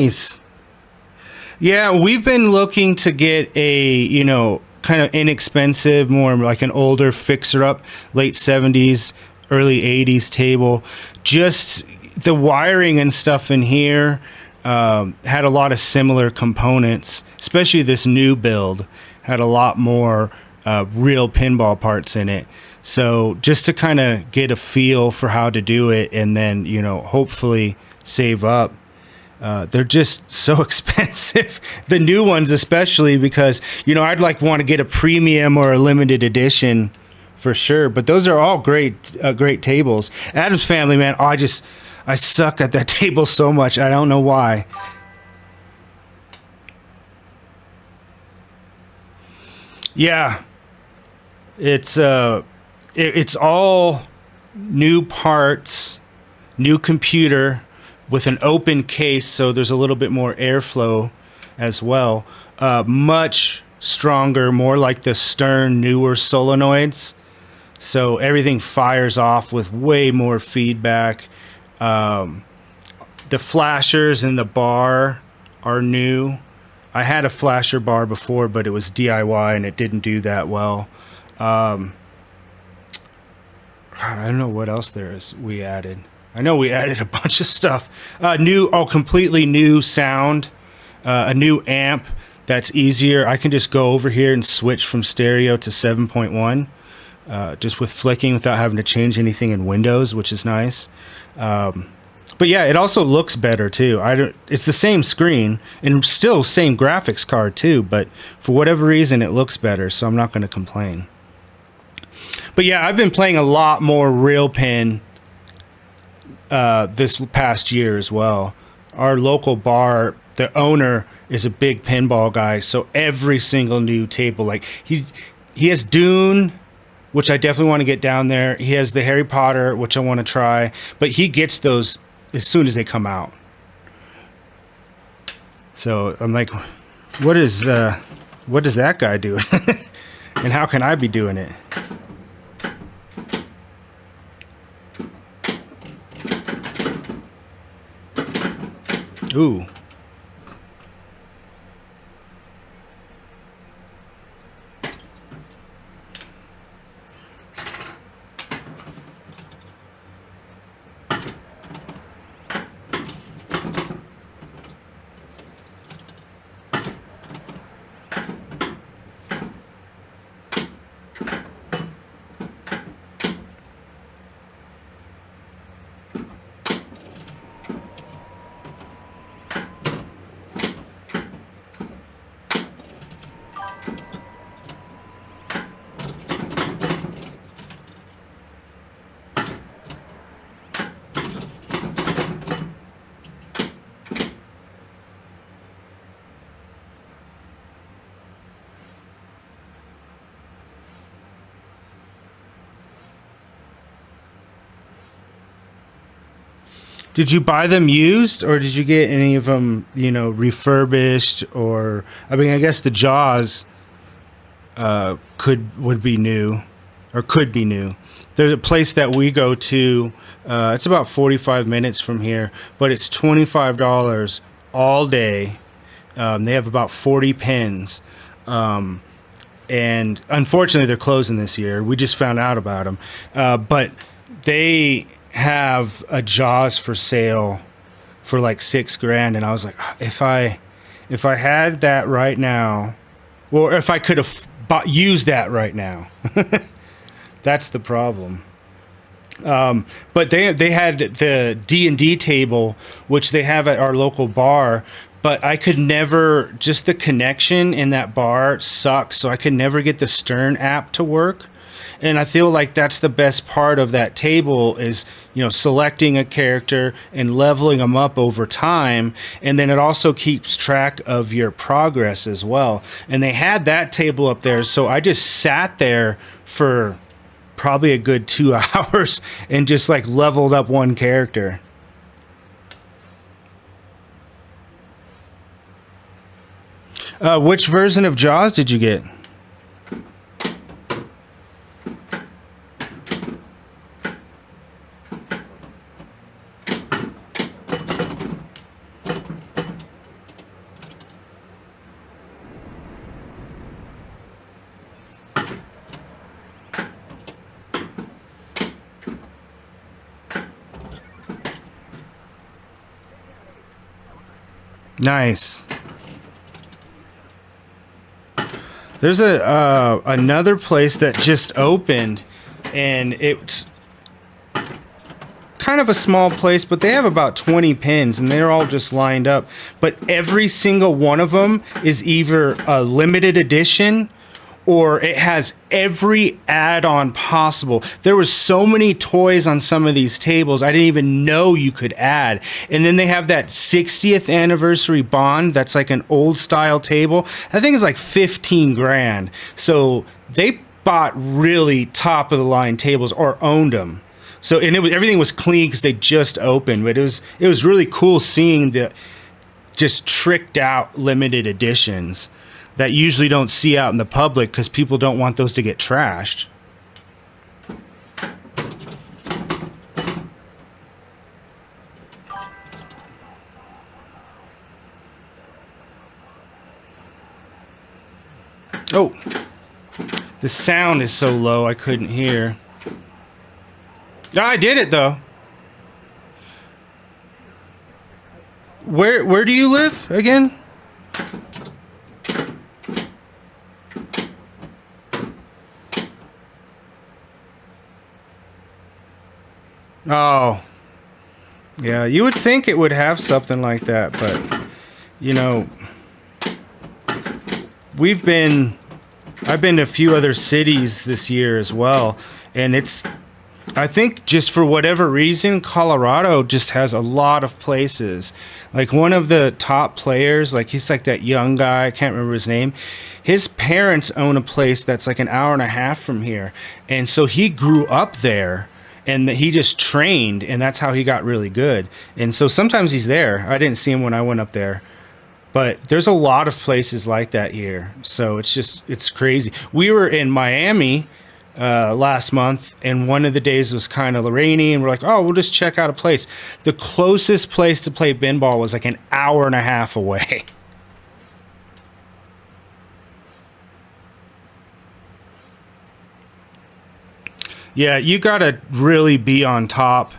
Nice. Yeah, we've been looking to get a, kind of inexpensive, more like an older fixer up, late 70s, early 80s table. Just the wiring and stuff in here had a lot of similar components, especially this new build had a lot more real pinball parts in it. So just to kind of get a feel for how to do it and then, hopefully save up. They're just so expensive. The new ones, especially because I'd want to get a premium or a limited edition for sure. But those are all great tables. Adam's Family, man. Oh, I suck at that table so much. I don't know why. Yeah, it's all new parts, new computer with an open case, so there's a little bit more airflow as well. Much stronger, more like the Stern newer solenoids. So everything fires off with way more feedback. The flashers and the bar are new. I had a flasher bar before, but it was DIY and it didn't do that well. God, I don't know what else we added. I know we added a bunch of stuff. Completely new sound, a new amp that's easier. I can just go over here and switch from stereo to 7.1, just with flicking without having to change anything in Windows, which is nice. But yeah, it also looks better too. It's the same screen and still same graphics card too, but for whatever reason, it looks better, so I'm not going to complain. But yeah, I've been playing a lot more real pin this past year as well. Our local bar, the owner is a big pinball guy, so every single new table, like he has Dune, which I definitely want to get down there. He has the Harry Potter, which I want to try, but he gets those as soon as they come out. So I'm like, what does that guy do? And how can I be doing it? Ooh. Did you buy them used, or did you get any of them, refurbished? Or I mean, I guess the Jaws would be new, or could be new. There's a place that we go to. It's about 45 minutes from here, but it's $25 all day. They have about 40 pins, and unfortunately, they're closing this year. We just found out about them, but they have a Jaws for sale for like $6,000, and I was like, if I had that right now, or if I could have used that right now, that's the problem. But they had the D&D table, which they have at our local bar, but I could never, just the connection in that bar sucks, so I could never get the Stern app to work. And I feel like that's the best part of that table is, selecting a character and leveling them up over time. And then it also keeps track of your progress as well. And they had that table up there. So I just sat there for probably a good 2 hours and just leveled up one character. Which version of Jaws did you get? Nice. There's a another place that just opened, and it's kind of a small place, but they have about 20 pins, and they're all just lined up. But every single one of them is either a limited edition or it has every add-on possible. There was so many toys on some of these tables I didn't even know you could add. And then they have that 60th anniversary Bond that's like an old style table. I think it's like 15 grand. So they bought really top of the line tables or owned them. So and everything was clean because they just opened, but it was really cool seeing the just tricked out limited editions that usually don't see out in the public because people don't want those to get trashed. Oh, the sound is so low I couldn't hear. I did it though. Where do you live again? Oh, yeah, you would think it would have something like that, but you know, I've been to a few other cities this year as well, and I think just for whatever reason, Colorado just has a lot of places. Like one of the top players, like he's like that young guy, I can't remember his name. His parents own a place that's like an hour and a half from here. And so he grew up there and he just trained, and that's how he got really good. And so sometimes he's there. I didn't see him when I went up there. But there's a lot of places like that here. So it's crazy. We were in Miami last month, and one of the days was kind of rainy, and we're like, oh, we'll just check out a place. The closest place to play pinball was like an hour and a half away. Yeah, you gotta really be on top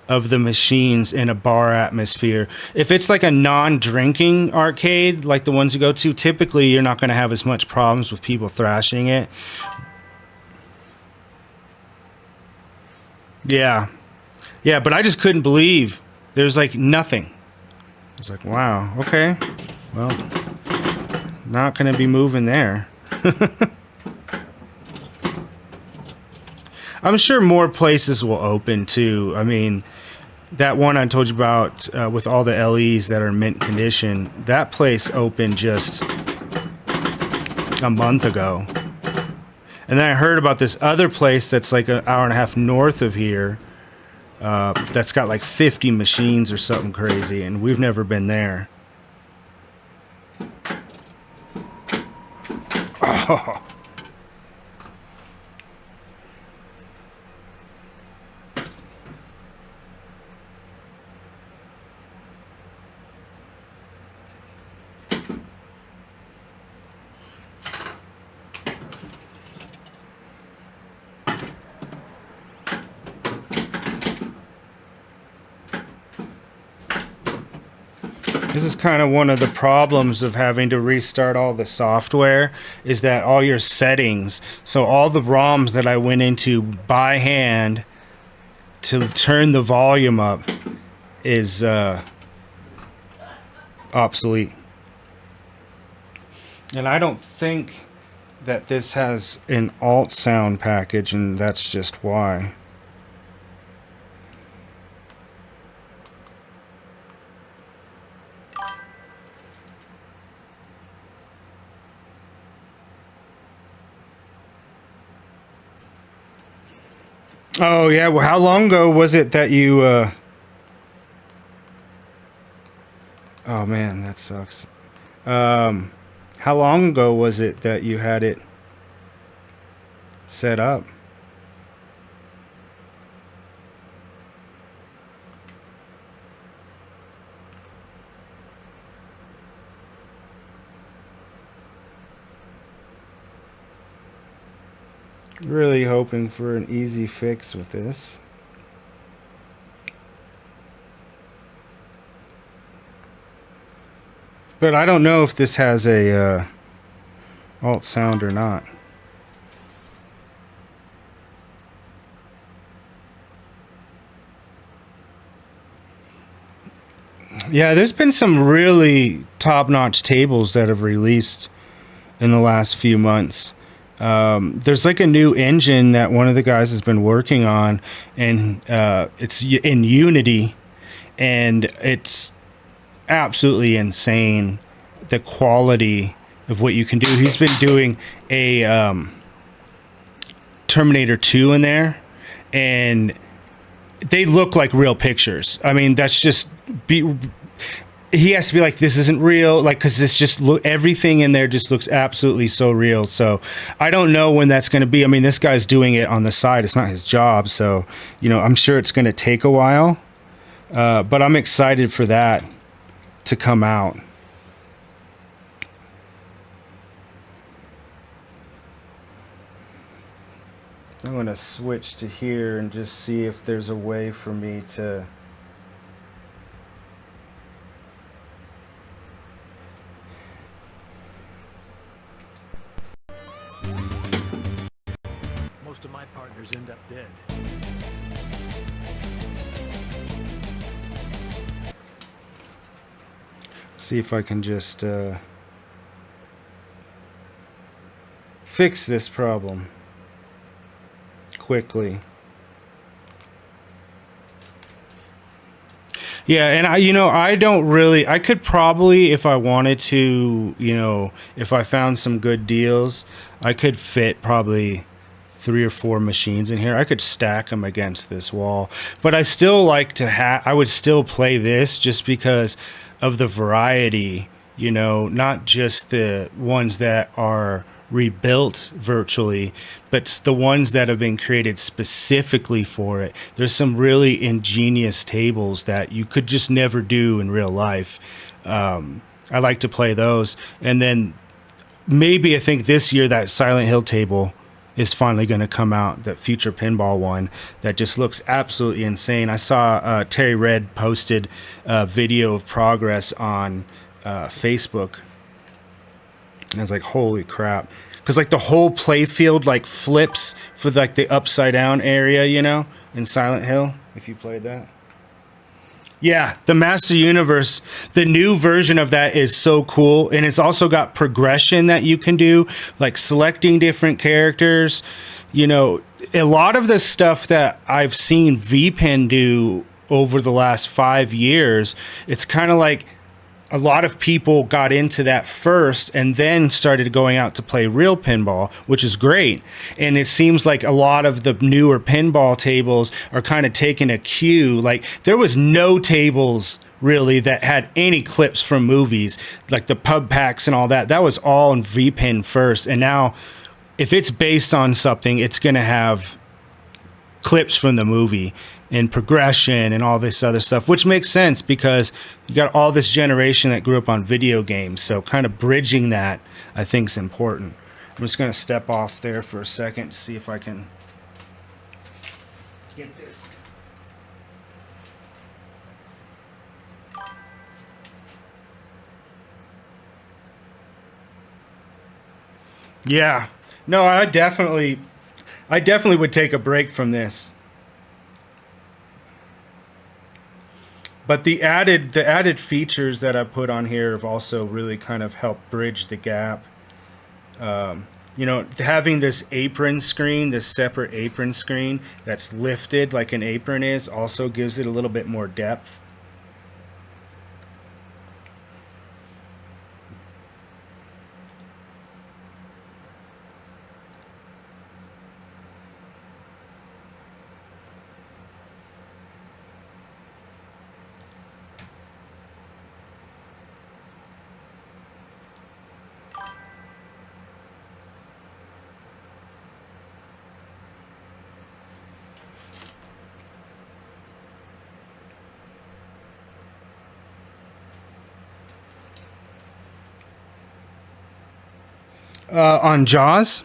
of the machines in a bar atmosphere. If it's like a non-drinking arcade, like the ones you go to, typically you're not gonna have as much problems with people thrashing it. Yeah. Yeah, but I just couldn't believe there's like nothing. I was like, wow, okay. Well, not going to be moving there. I'm sure more places will open too. I mean, that one I told you about with all the LEs that are mint condition, that place opened just a month ago. And then I heard about this other place that's like an hour and a half north of here that's got like 50 machines or something crazy, and we've never been there. Oh. This is kind of one of the problems of having to restart all the software, is that all your settings, so all the ROMs that I went into by hand to turn the volume up is obsolete. And I don't think that this has an alt sound package, and that's just why. Oh yeah, well, how long ago was it that you oh man, that sucks. How long ago was it that you had it set up? Really hoping for an easy fix with this. But I don't know if this has a alt sound or not. Yeah, there's been some really top-notch tables that have released in the last few months. There's like a new engine that one of the guys has been working on, and it's in Unity, and it's absolutely insane the quality of what you can do. He's been doing a Terminator 2 in there, and they look like real pictures. I mean, that's just he has to be like, this isn't real, like, because this just everything in there just looks absolutely so real. So I don't know when that's going to be. I mean, this guy's doing it on the side, it's not his job, so I'm sure it's going to take a while, but I'm excited for that to come out. I'm going to switch to here and just see if there's a way for me to... Most of my partners end up dead. See if I can just fix this problem quickly. Yeah, and I don't really, I could probably, if I wanted to, if I found some good deals, I could fit probably 3 or 4 machines in here. I could stack them against this wall, but I still like to I would still play this just because of the variety, not just the ones that are rebuilt virtually, but the ones that have been created specifically for it. There's some really ingenious tables that you could just never do in real life. I like to play those. And then maybe I think this year that Silent Hill table is finally going to come out, that future pinball one that just looks absolutely insane. I saw Terry Red posted a video of progress on Facebook, and I was like, holy crap. Because like the whole play field like flips for like the upside down area, in Silent Hill, if you played that. Yeah, the Master Universe, the new version of that is so cool. And it's also got progression that you can do, like selecting different characters. A lot of the stuff that I've seen VPen do over the last 5 years, it's kind of like a lot of people got into that first and then started going out to play real pinball, which is great. And it seems like a lot of the newer pinball tables are kind of taking a cue. Like there was no tables really that had any clips from movies, like the pub packs and all that. That was all in VPen first. And now if it's based on something, it's going to have clips from the movie and progression and all this other stuff, which makes sense because you got all this generation that grew up on video games. So kind of bridging that, I think, is important. I'm just going to step off there for a second to see if I can get this. Yeah. No, I definitely would take a break from this. But the added features that I put on here have also really kind of helped bridge the gap. Having this apron screen, this separate apron screen that's lifted like an apron is, also gives it a little bit more depth. On Jaws?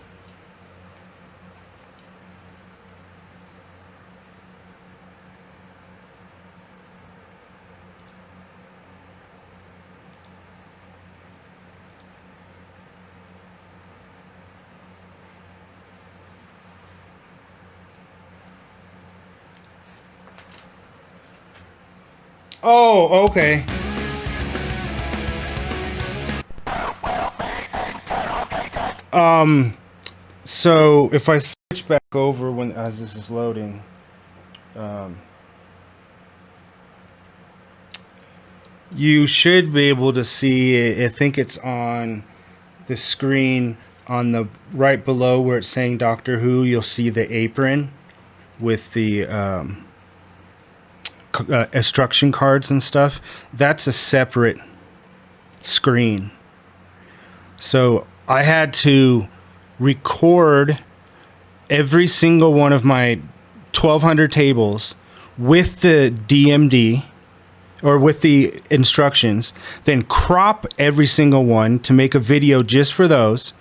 Oh, okay. So if I switch back over when as this is loading, you should be able to see it. I think it's on the screen on the right below where it's saying Doctor Who. You'll see the apron with the instruction cards and stuff. That's a separate screen. So I had to record every single one of my 1,200 tables with the DMD or with the instructions, then crop every single one to make a video just for those,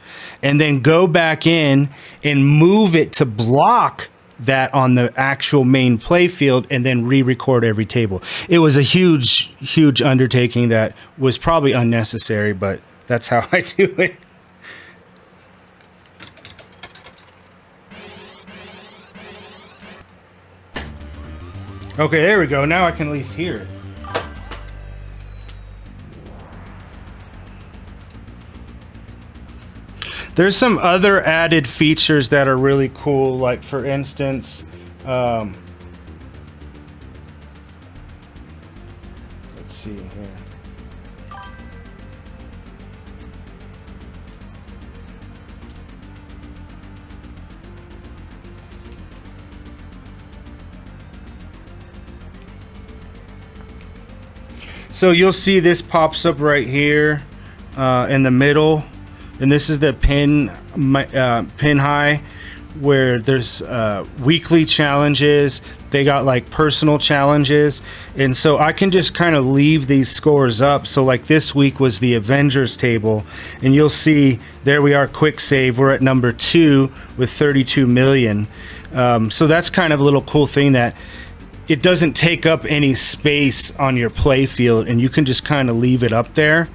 and then go back in and move it to block that on the actual main play field, and then re-record every table. It was a huge undertaking that was probably unnecessary, but that's how I do it. Okay, there we go. Now I can at least hear it. There's some other added features that are really cool. Like for instance, let's see here. So you'll see this pops up right here in the middle, and this is the pin high, where there's weekly challenges. They got like personal challenges, and so I can just kind of leave these scores up. So like this week was the Avengers table, and you'll see there we are, Quicksave. We're at number 2 with 32 million. So that's kind of a little cool thing that it doesn't take up any space on your play field, and you can just kind of leave it up there.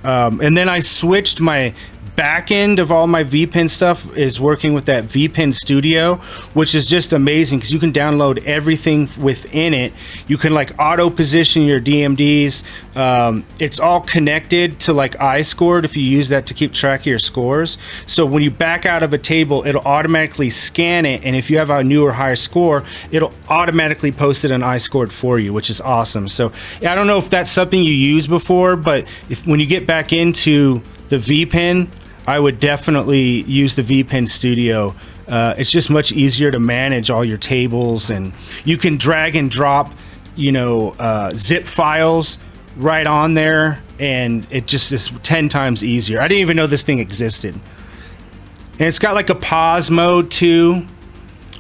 And then I switched my back end of all my VPN stuff is working with that VPN Studio, which is just amazing because you can download everything within it. You can like auto position your DMDs. It's all connected to like iScored if you use that to keep track of your scores. So when you back out of a table, it'll automatically scan it, and if you have a new or higher score, it'll automatically post it on iScored for you, which is awesome. So I don't know if that's something you used before, but when you get back into the VPN, I would definitely use the VPN Studio. It's just much easier to manage all your tables, and you can drag and drop, zip files right on there, and it just is 10 times easier. I didn't even know this thing existed. And it's got like a pause mode too,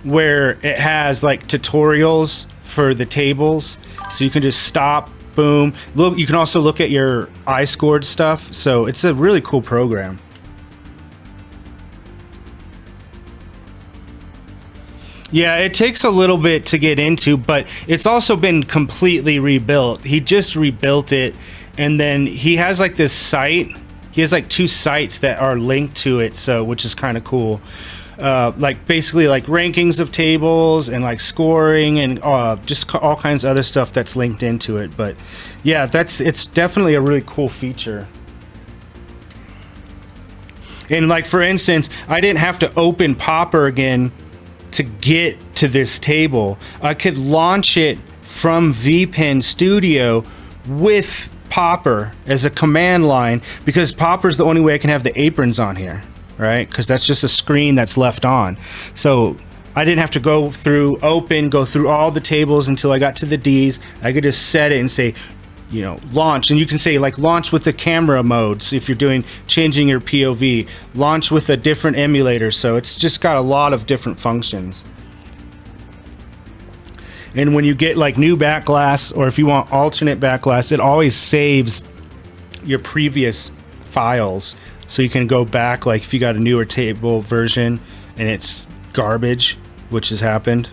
where it has like tutorials for the tables, so you can just stop, boom. Look, you can also look at your iScored stuff, so it's a really cool program. Yeah, it takes a little bit to get into, but it's also been completely rebuilt. He just rebuilt it, and then he has like this site. He has like 2 sites that are linked to it, so which is kind of cool. Like basically like rankings of tables and like scoring and just all kinds of other stuff that's linked into it. But yeah, it's definitely a really cool feature. And like for instance, I didn't have to open Popper again to get to this table. I could launch it from VPN Studio with Popper as a command line, because Popper's the only way I can have the aprons on here, right? Because that's just a screen that's left on. So I didn't have to go through all the tables until I got to the D's. I could just set it and say, launch, and you can say like launch with the camera mode. So if you're changing your POV, launch with a different emulator. So it's just got a lot of different functions. And when you get like new backglass, or if you want alternate backglass, it always saves your previous files. So you can go back, like if you got a newer table version and it's garbage, which has happened.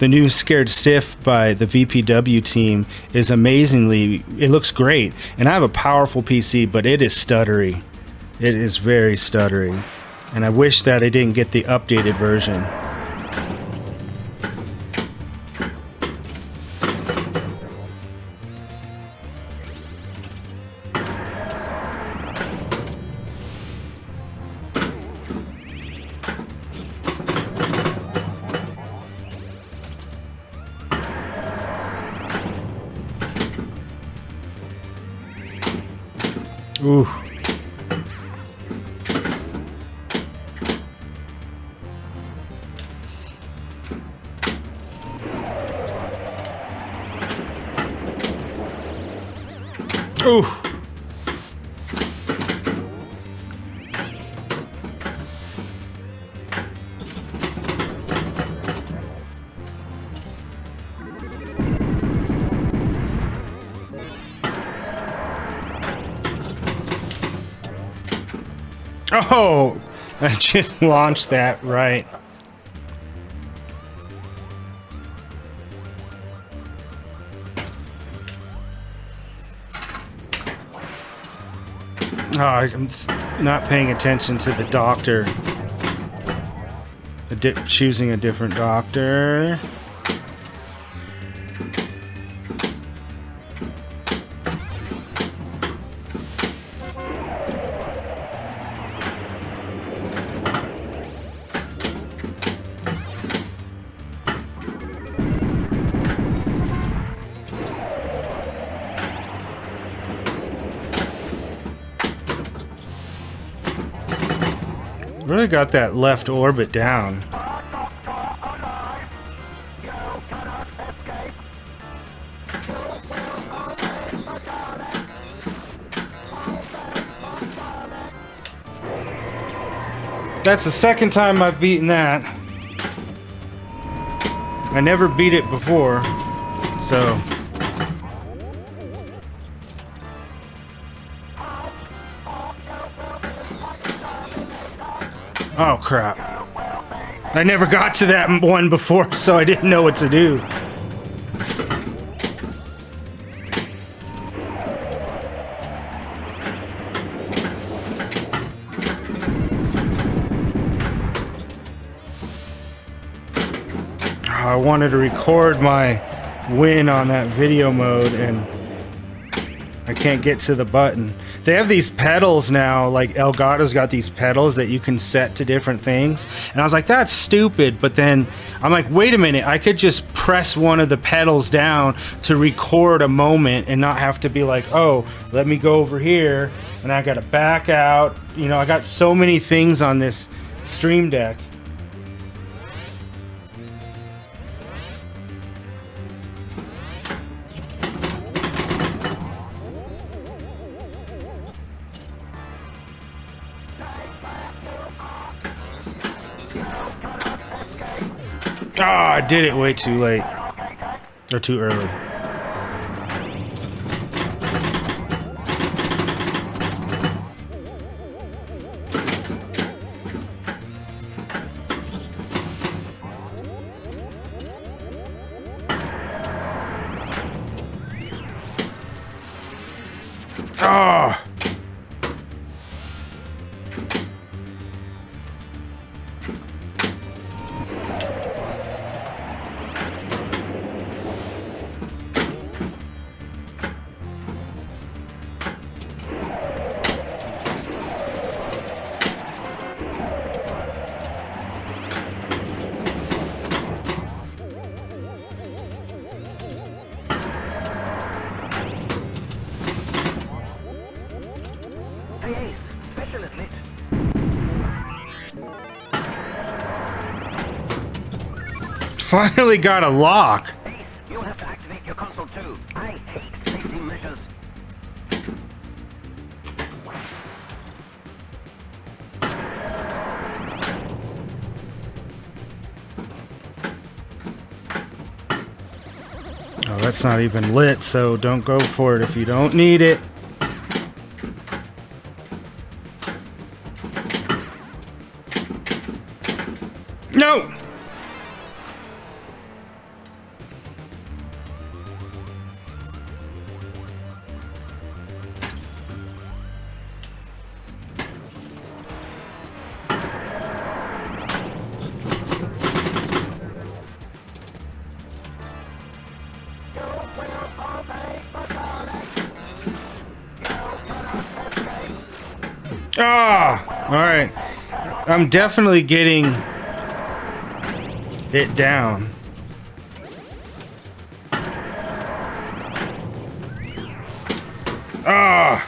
The new Scared Stiff by the VPW team is it looks great. And I have a powerful PC, but it is stuttery. It is very stuttery. And I wish that I didn't get the updated version. Ooh. Ooh. Oh, I just launched that right. Oh, I'm not paying attention to the doctor. Choosing a different doctor. Really got that left orbit down. That's the second time I've beaten that. I never beat it before, so. Oh crap. I never got to that one before, so I didn't know what to do. I wanted to record my win on that video mode and I can't get to the button. They have these pedals now, like Elgato's got these pedals that you can set to different things. And I was like, that's stupid. But then I'm like, wait a minute, I could just press one of the pedals down to record a moment and not have to be like, oh, let me go over here and I gotta back out. You know, I got so many things on this Stream Deck. Ah, I did it way too late. Or too early. Ah! Finally got a lock. You'll have to activate your console too. I hate safety measures. Oh, that's not even lit, so don't go for it if you don't need it. No! Ah! Alright. I'm definitely getting it down. Ah!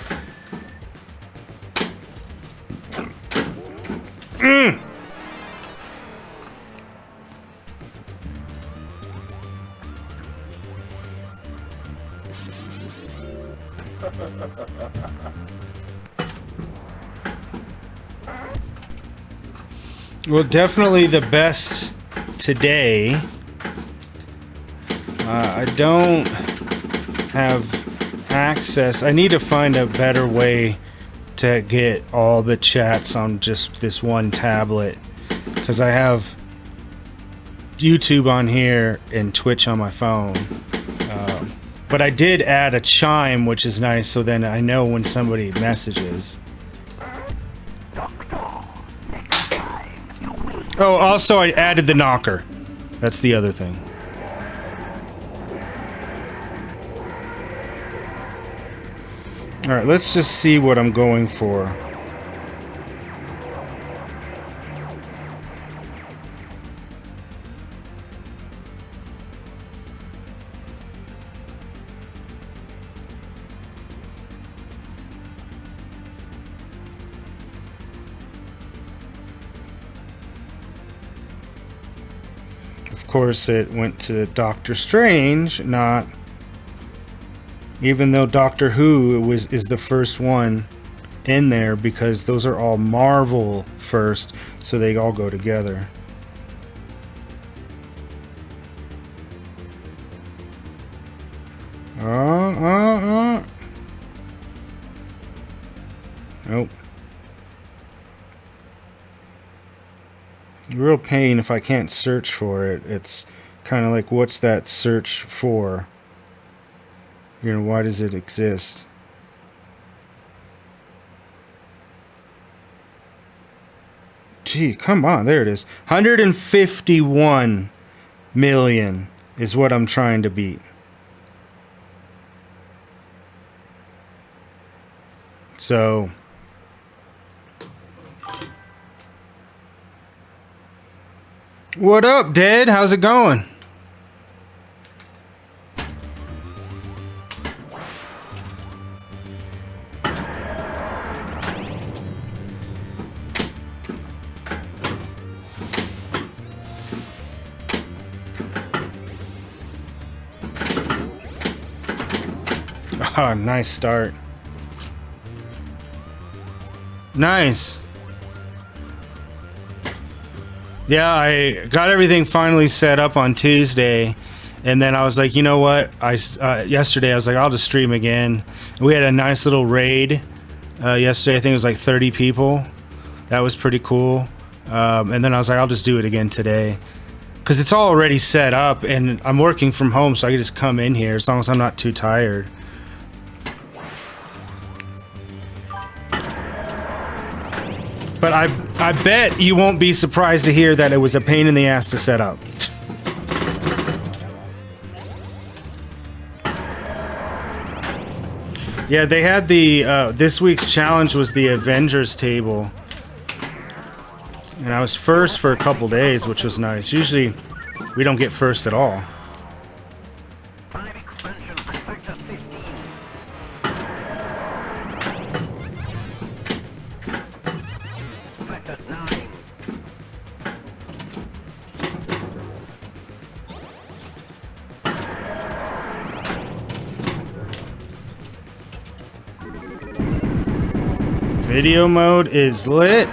Well, definitely the best today. I don't have access. I need to find a better way to get all the chats on just this one tablet, because I have YouTube on here and Twitch on my phone. But I did add a chime, which is nice, so then I know when somebody messages. Oh, also I added the knocker. That's the other thing. Alright, let's just see what I'm going for. Of course, it went to Doctor Strange, not... Even though Doctor Who is the first one in there, because those are all Marvel first, so they all go together. Nope. Real pain if I can't search for it. It's kind of like, what's that search for? You know, why does it exist? Gee, come on. There it is. 151 million is what I'm trying to beat. So... What up, Dead? How's it going? Oh, nice start. Nice. Yeah, I got everything finally set up on Tuesday, and then I was like, you know what? Yesterday I was like, I'll just stream again. We had a nice little raid yesterday. I think it was like 30 people. That was pretty cool. And then I was like, I'll just do it again today, because it's all already set up, and I'm working from home, so I can just come in here as long as I'm not too tired. But I bet you won't be surprised to hear that it was a pain in the ass to set up. Yeah, they had the, this week's challenge was the Avengers table. And I was first for a couple days, which was nice. Usually, we don't get first at all. Video mode is lit.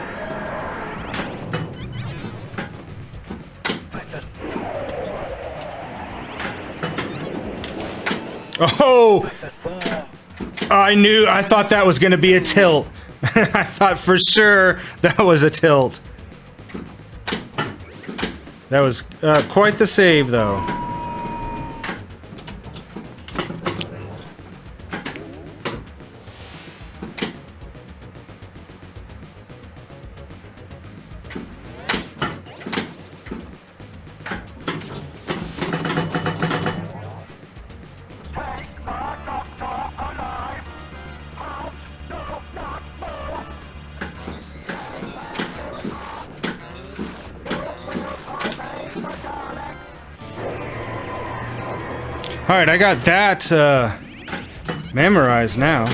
Oh! I thought that was going to be a tilt. I thought for sure that was a tilt. That was quite the save, though. Alright, I got that memorized now.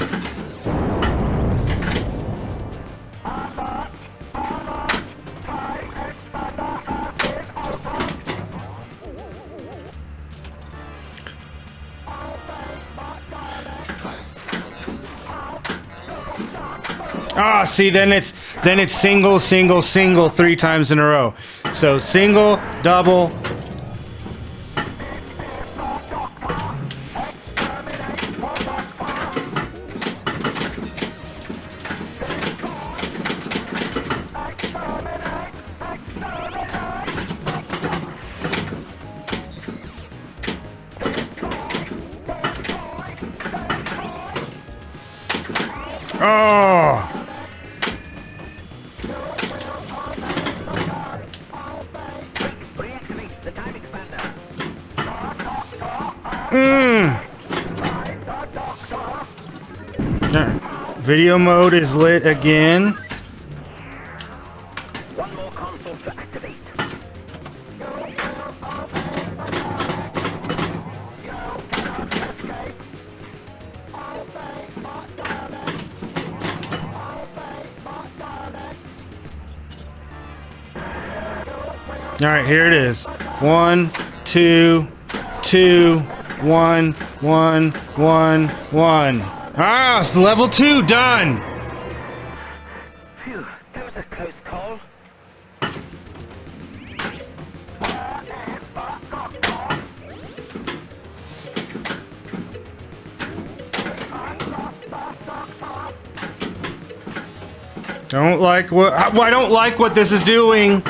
Ah, see, then it's single, single, single 3 times in a row. So single, double. Oh. Reactivate the time expander. Video mode is lit again. One more console to activate. All right, here it is. 1, 2, 2, 1, 1, 1, 1. Ah, it's level 2 done. Phew, that was a close call. Don't like what I don't like what this is doing.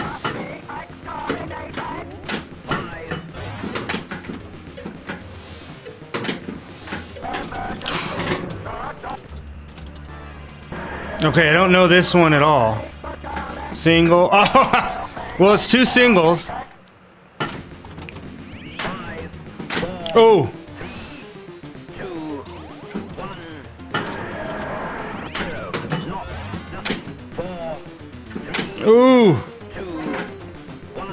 Okay, I don't know this one at all. Single. Oh, well, it's 2 singles. Oh. 2, 1, 0. Not nothing. 4, 3, Ooh. 2, 1,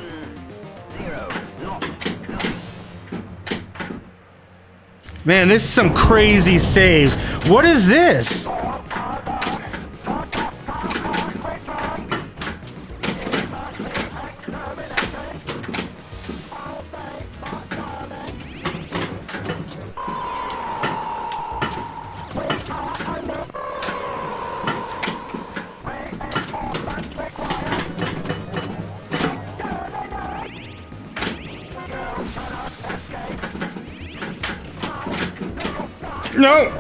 0. Not nothing. Man, this is some crazy saves. What is this? No!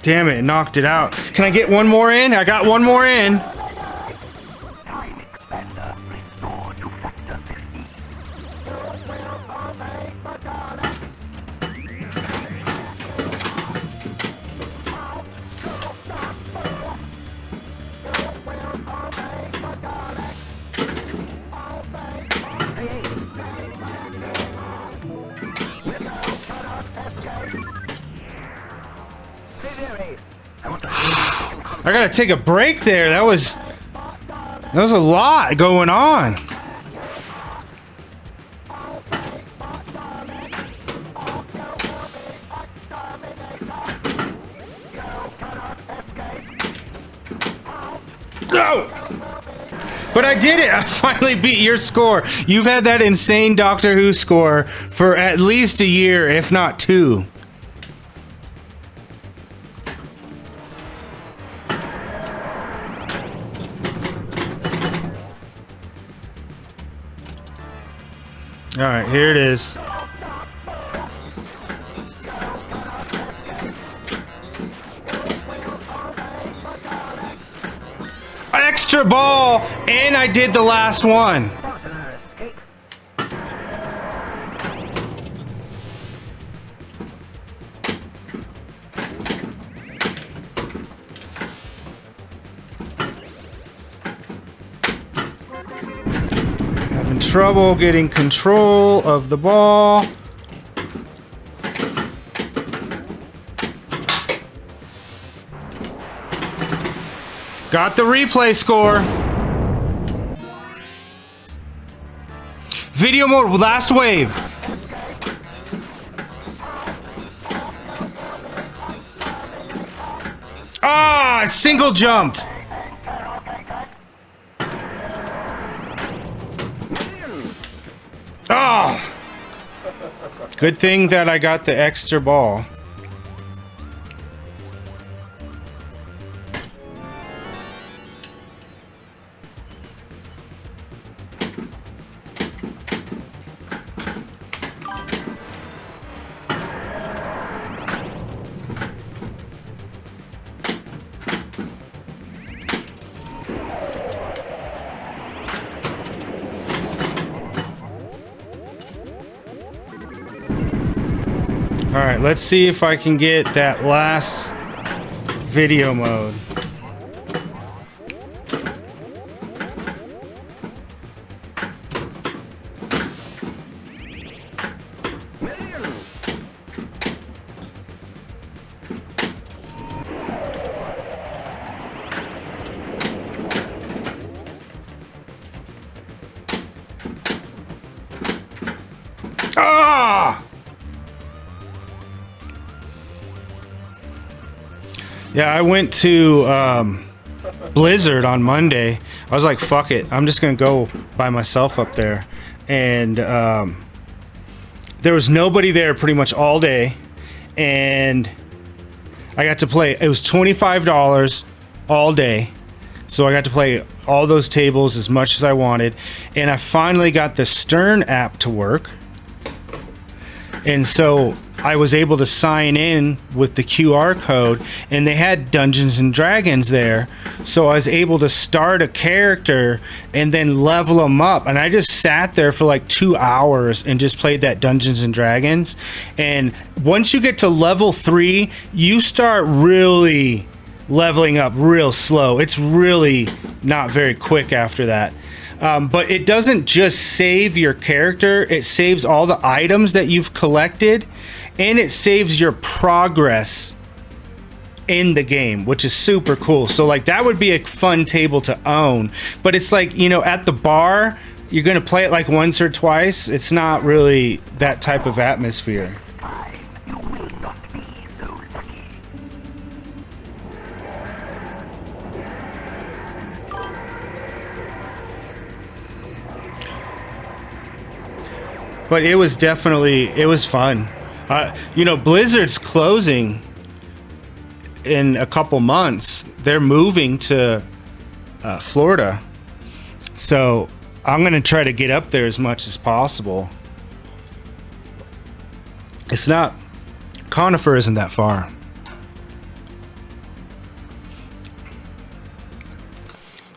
Damn it, knocked it out. Can I get one more in? I got one more in. Time expander restored to factor 50. I gotta take a break there. That was a lot going on. No! But I did it! I finally beat your score. You've had that insane Doctor Who score for at least a year, if not 2. Alright, here it is. Extra ball! And I did the last one. Having trouble getting control of the ball. Got the replay score. Video mode, last wave. Ah, single jumped. Ah. Good thing that I got the extra ball. All right, let's see if I can get that last video mode. Ah! Yeah, I went to Blizzard on Monday. I was like, fuck it. I'm just going to go by myself up there. And there was nobody there pretty much all day. And I got to play. It was $25 all day. So I got to play all those tables as much as I wanted. And I finally got the Stern app to work. And so I was able to sign in with the QR code, and they had Dungeons and Dragons there. So I was able to start a character and then level them up. And I just sat there for like 2 hours and just played that Dungeons and Dragons. And once you get to level 3, you start really leveling up real slow. It's really not very quick after that. But it doesn't just save your character, it saves all the items that you've collected, and it saves your progress in the game, which is super cool. So like that would be a fun table to own, but it's like, you know, at the bar, you're going to play it like once or twice. It's not really that type of atmosphere. You will not be so lucky. But it was definitely, it was fun. You know, Blizzard's closing in a couple months. They're moving to Florida. So I'm going to try to get up there as much as possible. It's not, Conifer isn't that far.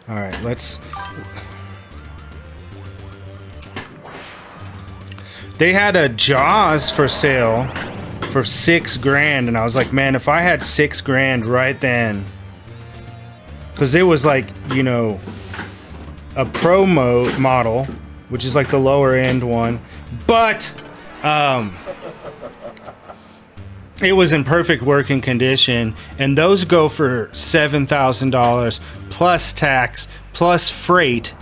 All right, let's... They had a Jaws for sale for $6,000, and I was like, man, if I had $6,000 right then, because it was like, you know, a pro model, which is like the lower end one, but it was in perfect working condition, and those go for $7,000 plus tax plus freight.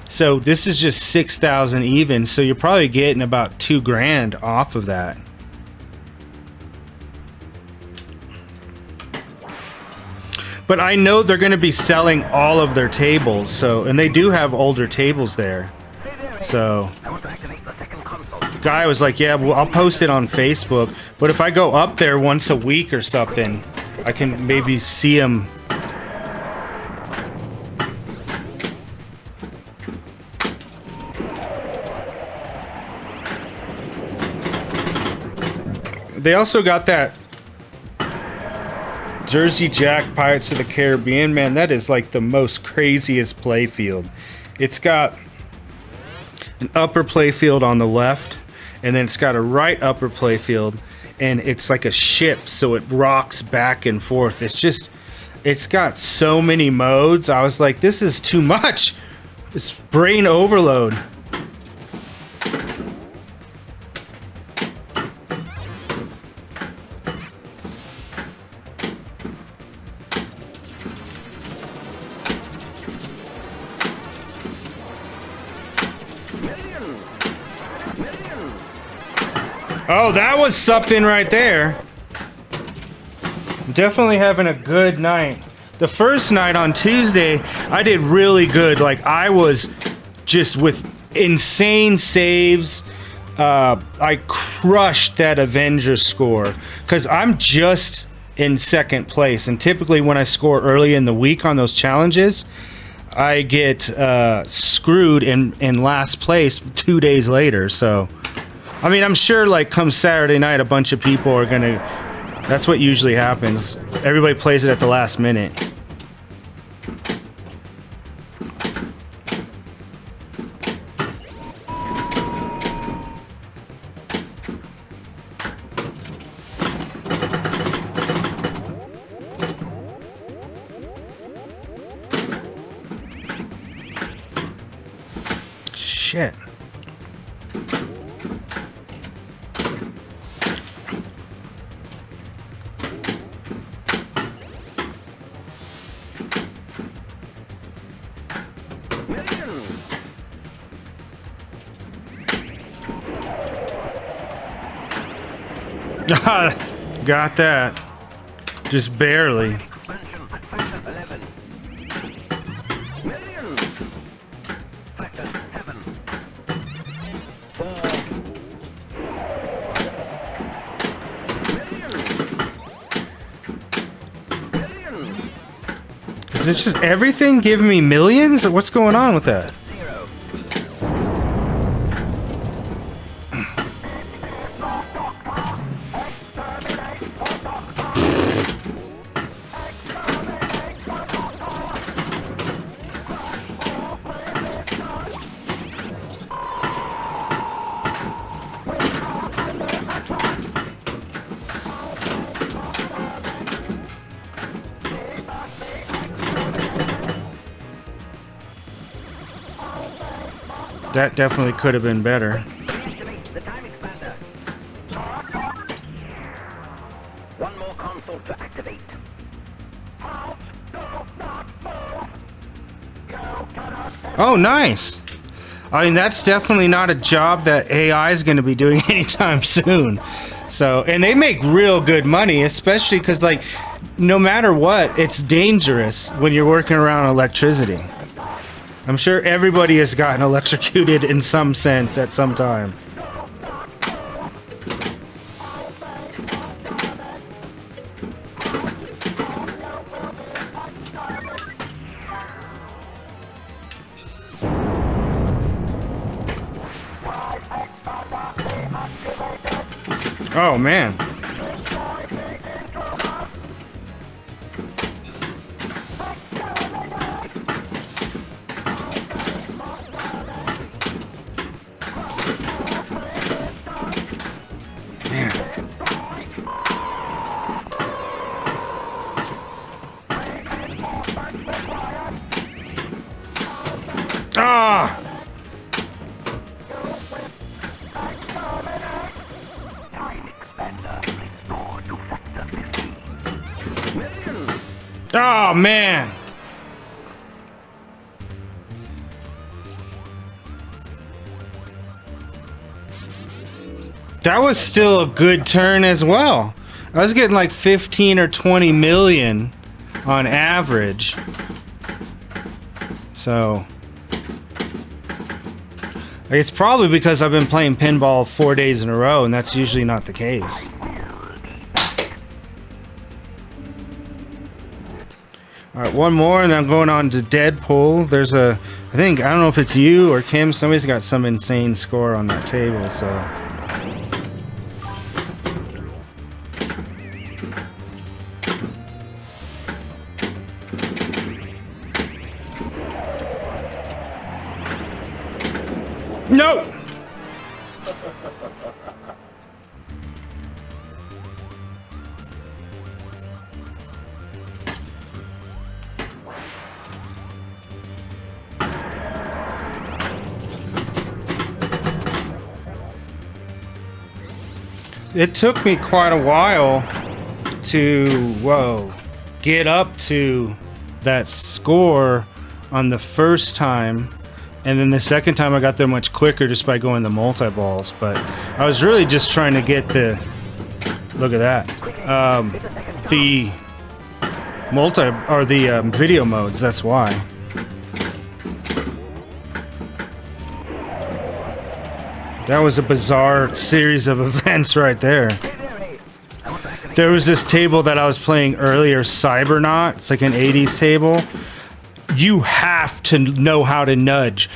So this is just 6,000 even, so you're probably getting about $2,000 off of that. But I know they're going to be selling all of their tables, so, and they do have older tables there. So the guy was like, yeah, well, I'll post it on Facebook, but if I go up there once a week or something, I can maybe see them. They also got that Jersey Jack Pirates of the Caribbean, man. That is like the most craziest playfield. It's got an upper playfield on the left, and then it's got a right upper playfield, and it's like a ship, so it rocks back and forth. It's just, it's got so many modes. I was like, this is too much. It's brain overload. Oh, that was something right there. I'm definitely having a good night. The first night on Tuesday, I did really good. Like, I was just with insane saves. I crushed that Avenger score because I'm just in second place. And typically when I score early in the week on those challenges, I get screwed in last place 2 days later. So I mean, I'm sure like come Saturday night, a bunch of people are gonna, that's what usually happens. Everybody plays it at the last minute. shit. Got that. Just barely. Expansion at factor 11. Millions. Factor 7. 4. Millions. Is it just everything giving me millions? Or what's going on with that? 0. That definitely could have been better. Deactivate the time expander. One more console to activate. Oh, nice. I mean, that's definitely not a job that AI is going to be doing anytime soon. So, and they make real good money, especially because, like, no matter what, it's dangerous when you're working around electricity. I'm sure everybody has gotten electrocuted in some sense at some time. Oh, man. Ah! Time expander restored to factor 15. Millions. Oh, man. That was still a good turn as well. I was getting like 15 or 20 million on average. So it's probably because I've been playing pinball 4 days in a row, and that's usually not the case. Alright, one more, and I'm going on to Deadpool. There's a, I think, I don't know if it's you or Kim, somebody's got some insane score on that table, so. No! It took me quite a while to, get up to that score on the first time. And then the second time I got there much quicker just by going the multi-balls. But I was really just trying to get the, look at that, the video modes, that's why. That was a bizarre series of events right there. There was this table that I was playing earlier, Cybernaut. It's like an 80s table. You have to know how to nudge.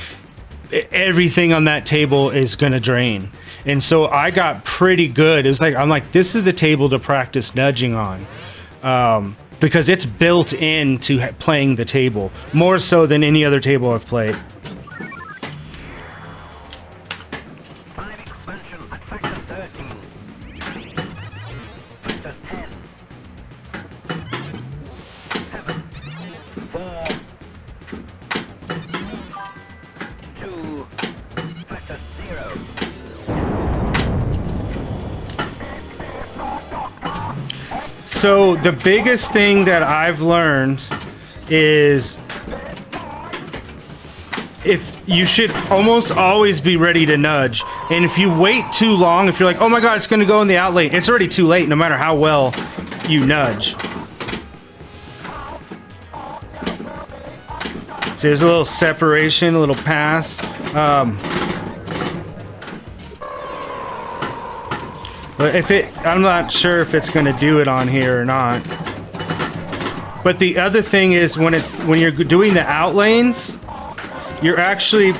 Everything on that table is gonna drain. And so I got pretty good. It was like, I'm like, this is the table to practice nudging on. Because it's built into playing the table. More so than any other table I've played. Time expansion at factor 13. Factor 10. 7. 4. 2. So the biggest thing that I've learned is if you should almost always be ready to nudge. And if you wait too long, if you're like, oh my God, it's going to go in the out lane, it's already too late no matter how well you nudge. So there's a little separation, a little pass. But I'm not sure if it's going to do it on here or not. But the other thing is when you're doing the out lanes, you're actually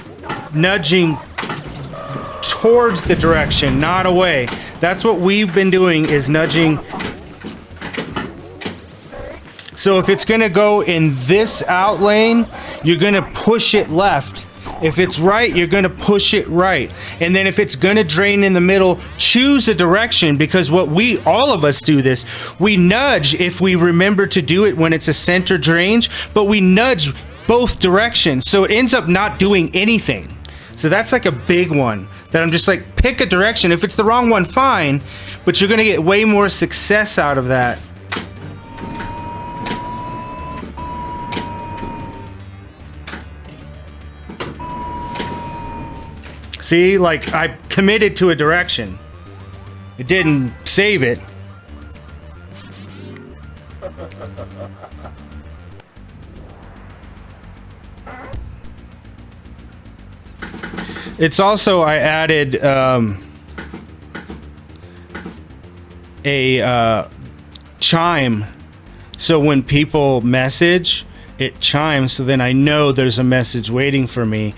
nudging towards the direction, not away. That's what we've been doing, is nudging. So if it's going to go in this out lane, you're going to push it left. If it's right, you're going to push it right. And then if it's going to drain in the middle, choose a direction, because all of us do this. We nudge if we remember to do it when it's a center drain, but we nudge both directions. So it ends up not doing anything. So that's like a big one that I'm just like, pick a direction. If it's the wrong one, fine, but you're going to get way more success out of that. See, like, I committed to a direction. It didn't save it. It's also, I added a chime. So when people message, it chimes, so then I know there's a message waiting for me